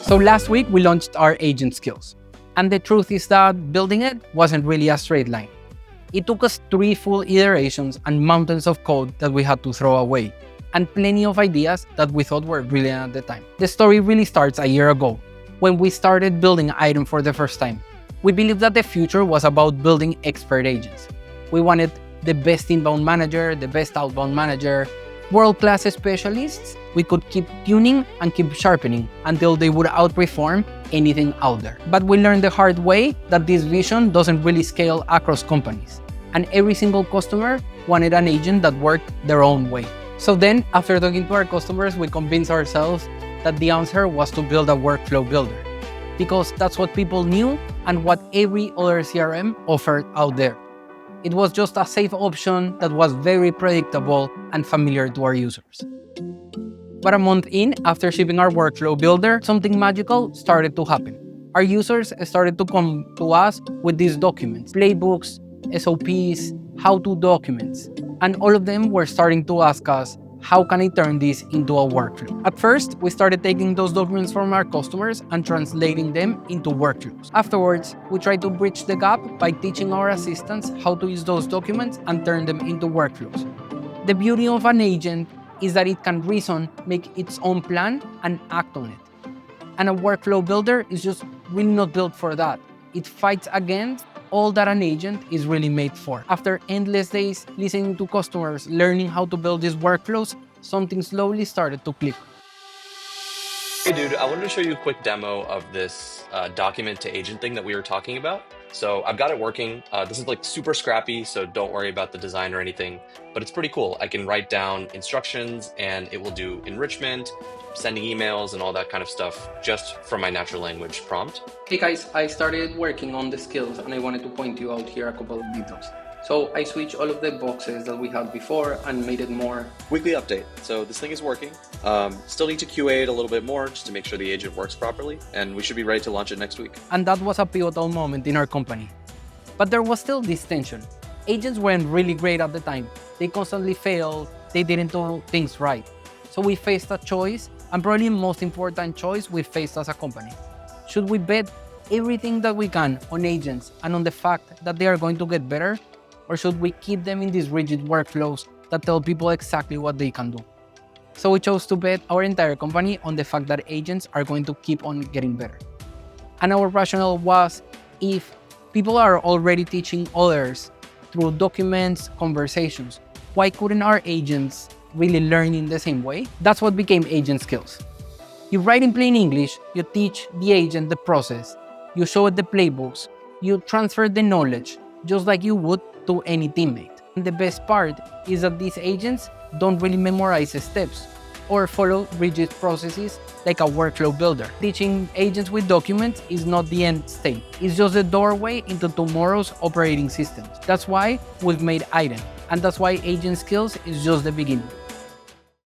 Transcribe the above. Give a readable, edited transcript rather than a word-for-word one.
So last week we launched our agent skills. And the truth is that building it wasn't really a straight line. It took us 3 full iterations and mountains of code that we had to throw away, and plenty of ideas that we thought were brilliant at the time. The story really starts a year ago, when we started building Item for the first time. We believed that the future was about building expert agents. We wanted the best inbound manager, the best outbound manager, world-class specialists we could keep tuning and keep sharpening until they would outperform anything out there. But we learned the hard way that this vision doesn't really scale across companies, and every single customer wanted an agent that worked their own way. So then, after talking to our customers, we convinced ourselves that the answer was to build a workflow builder, because that's what people knew and what every other CRM offered out there. It was just a safe option that was very predictable and familiar to our users. But a month in, after shipping our workflow builder, something magical started to happen. Our users started to come to us with these documents, playbooks, SOPs, how-to documents, and all of them were starting to ask us, how can I turn this into a workflow? At first, we started taking those documents from our customers and translating them into workflows. Afterwards, we tried to bridge the gap by teaching our assistants how to use those documents and turn them into workflows. The beauty of an agent is that it can reason, make its own plan, and act on it. And a workflow builder is just really not built for that. It fights against all that an agent is really made for. After endless days listening to customers, learning how to build these workflows, something slowly started to click. Hey dude, I wanted to show you a quick demo of this document to agent thing that we were talking about. So I've got it working. This is like super scrappy, so don't worry about the design or anything, but it's pretty cool. I can write down instructions and it will do enrichment, sending emails and all that kind of stuff just from my natural language prompt. Hey guys, I started working on the skills and I wanted to point you out here a couple of details. So I switched all of the boxes that we had before and made it more Weekly update. So this thing is working. Still need to QA it a little bit more just to make sure the agent works properly, and we should be ready to launch it next week. And that was a pivotal moment in our company. But there was still this tension. Agents weren't really great at the time. They constantly failed, they didn't do things right. So we faced a choice, and probably the most important choice we faced as a company. Should we bet everything that we can on agents and on the fact that they are going to get better? Or should we keep them in these rigid workflows that tell people exactly what they can do? So we chose to bet our entire company on the fact that agents are going to keep on getting better. And our rationale was, if people are already teaching others through documents, conversations, why couldn't our agents really learn in the same way? That's what became agent skills. You write in plain English, you teach the agent the process, you show it the playbooks, you transfer the knowledge, just like you would to any teammate. And the best part is that these agents don't really memorize steps or follow rigid processes like a workflow builder. Teaching agents with documents is not the end state. It's just the doorway into tomorrow's operating systems. That's why we've made Item, and that's why agent skills is just the beginning.